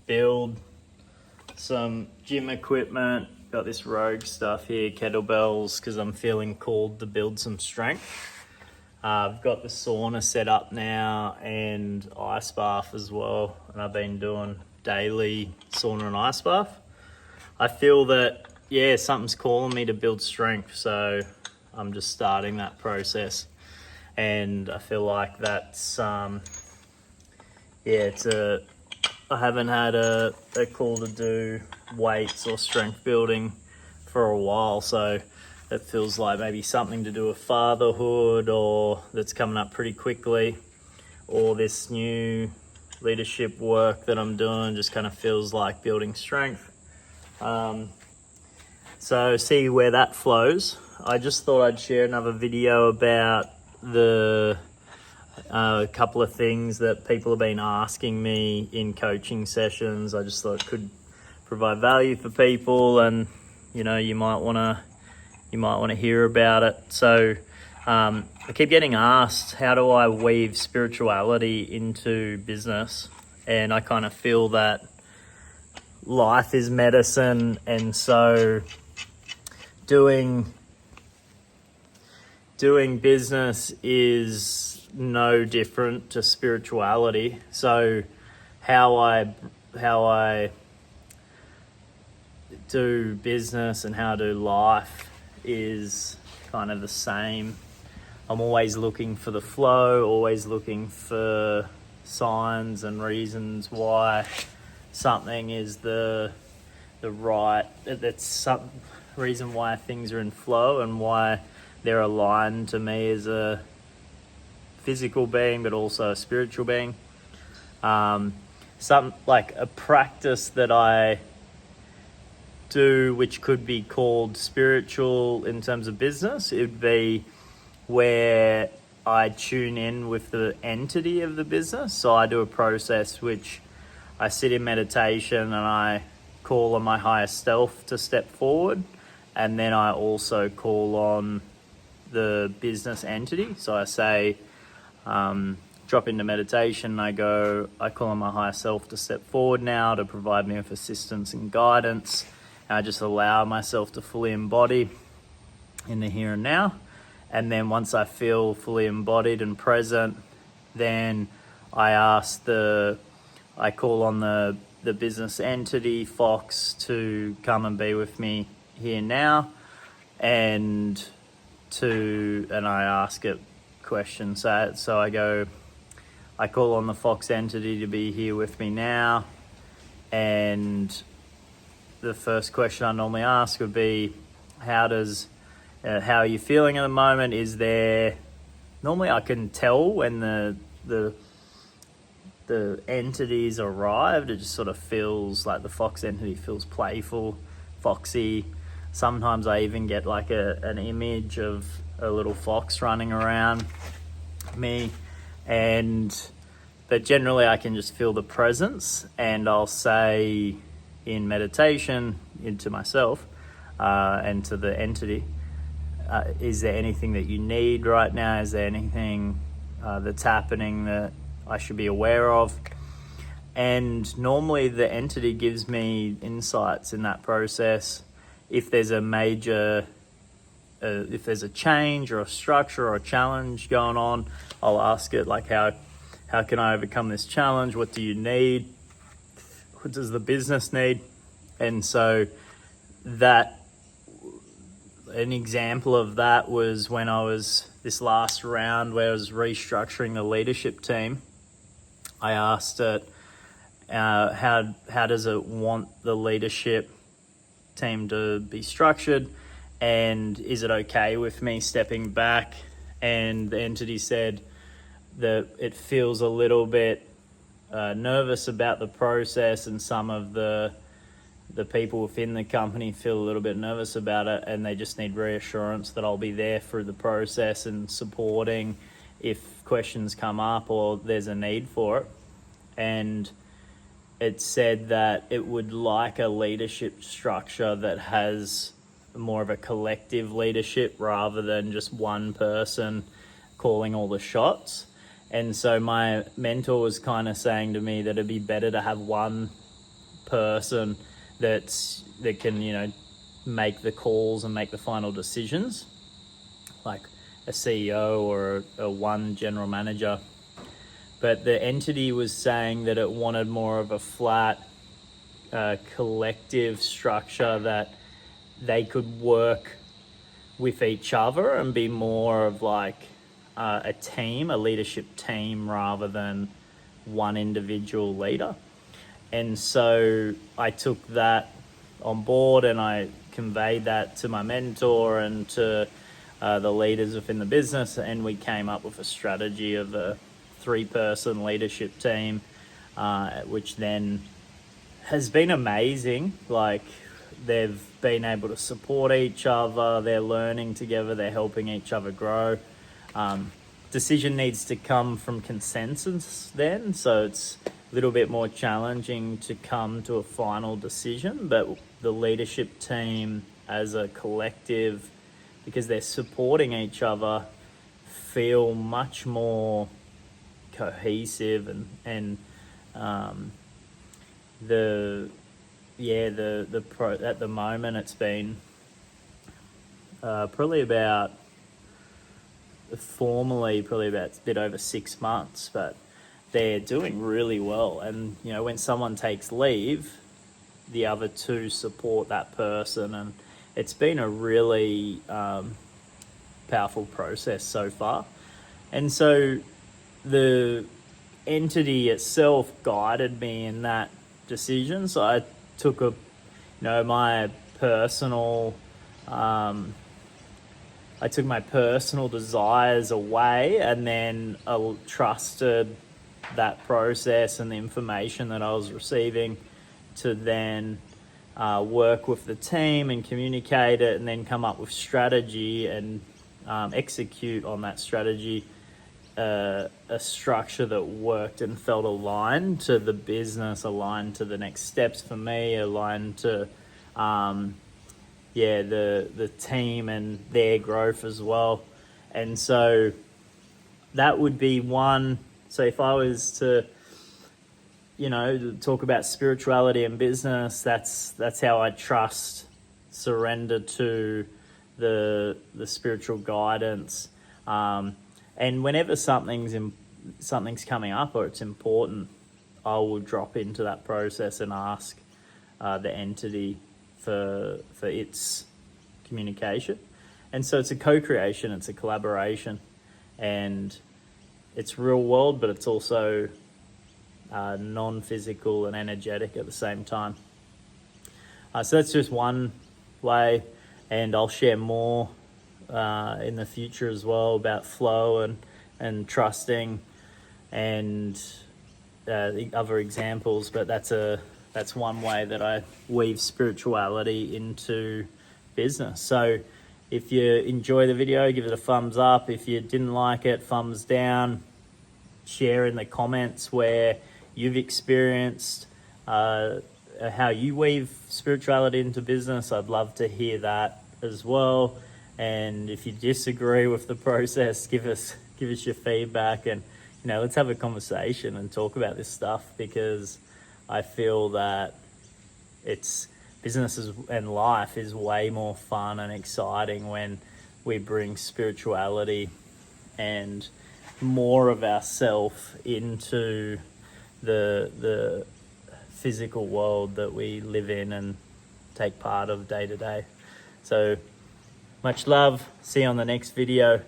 build some gym equipment. Got this Rogue stuff here, kettlebells, because I'm feeling called to build some strength. I've got the sauna set up now and ice bath as well, and I've been doing daily sauna and ice bath. I feel that, something's calling me to build strength, so I'm just starting that process. And I feel like that's, I haven't had a call to do weights or strength building for a while, so it feels like maybe something to do with fatherhood, or that's coming up pretty quickly, or this new leadership work that I'm doing just kind of feels like building strength. So see where that flows. I just thought I'd share another video about the couple of things that people have been asking me in coaching sessions. I just thought it could provide value for people, and you might want to hear about it. So I keep getting asked, how do I weave spirituality into business? And I kind of feel that life is medicine, and so doing business is no different to spirituality. So how I do business and how I do life is kind of the same. I'm always looking for the flow, always looking for signs and reasons why something is the right, that's some reason why things are in flow and why they're aligned to me as a physical being, but also a spiritual being. Some like a practice that I do, which could be called spiritual in terms of business, it would be where I tune in with the entity of the business. So I do a process which I sit in meditation and I call on my higher self to step forward, and then I also call on the business entity. So I say, drop into meditation, I call on my higher self to step forward now to provide me with assistance and guidance. And I just allow myself to fully embody in the here and now. And then once I feel fully embodied and present, then I call on the business entity, Fox, to come and be with me here now, and I ask it questions. So I call on the Fox entity to be here with me now, and the first question I normally ask would be, how are you feeling at the moment? Is there, normally I can tell when the entities arrived. It just sort of feels like the Fox entity feels playful, foxy. Sometimes I even get like an image of a little fox running around me, but generally I can just feel the presence, and I'll say in meditation into myself and to the entity, is there anything that you need right now? Is there anything that's happening that I should be aware of? And normally the entity gives me insights in that process. If there's a major, if there's a change or a structure or a challenge going on, I'll ask it, like, how can I overcome this challenge? What do you need? What does the business need? And so an example of that was when I was this last round where I was restructuring the leadership team. I asked it, how does it want the leadership team to be structured, and is it okay with me stepping back? And the entity said that it feels a little bit nervous about the process, and some of the people within the company feel a little bit nervous about it, and they just need reassurance that I'll be there through the process and supporting if questions come up or there's a need for it. And it said that it would like a leadership structure that has more of a collective leadership rather than just one person calling all the shots. And so my mentor was kind of saying to me that it'd be better to have one person that can, you know, make the calls and make the final decisions, like a CEO or a one general manager. But the entity was saying that it wanted more of a flat collective structure, that they could work with each other and be more of like a team, a leadership team, rather than one individual leader. And so I took that on board and I conveyed that to my mentor and to the leaders within the business, and we came up with a strategy of a 3-person leadership team, which then has been amazing. Like, they've been able to support each other, they're learning together, they're helping each other grow. Decision needs to come from consensus then, so it's a little bit more challenging to come to a final decision. But the leadership team as a collective, because they're supporting each other, feel much more cohesive, and at the moment it's been probably about a bit over 6 months, but they're doing really well. And you know, when someone takes leave, the other two support that person, and it's been a really powerful process so far. And so the entity itself guided me in that decision. So I took my personal desires away, and then I trusted that process and the information that I was receiving to then work with the team and communicate it, and then come up with strategy and execute on that strategy, a structure that worked and felt aligned to the business, aligned to the next steps for me, aligned to the team and their growth as well. And so that would be one. So if I was to, you know, talk about spirituality and business, that's how I surrender to the spiritual guidance. And whenever something's coming up or it's important, I will drop into that process and ask the entity for its communication. And so it's a co-creation, it's a collaboration, and it's real world, but it's also non-physical and energetic at the same time. So that's just one way, and I'll share more in the future as well about flow and trusting and the other examples. But that's one way that I weave spirituality into business. So if you enjoy the video, give it a thumbs up. If you didn't like it, thumbs down. Share in the comments where you've experienced how you weave spirituality into business. I'd love to hear that as well. And if you disagree with the process, give us your feedback, and you know, let's have a conversation and talk about this stuff, because I feel that business and life is way more fun and exciting when we bring spirituality and more of ourself into the physical world that we live in and take part of day to day. So much love. See you on the next video.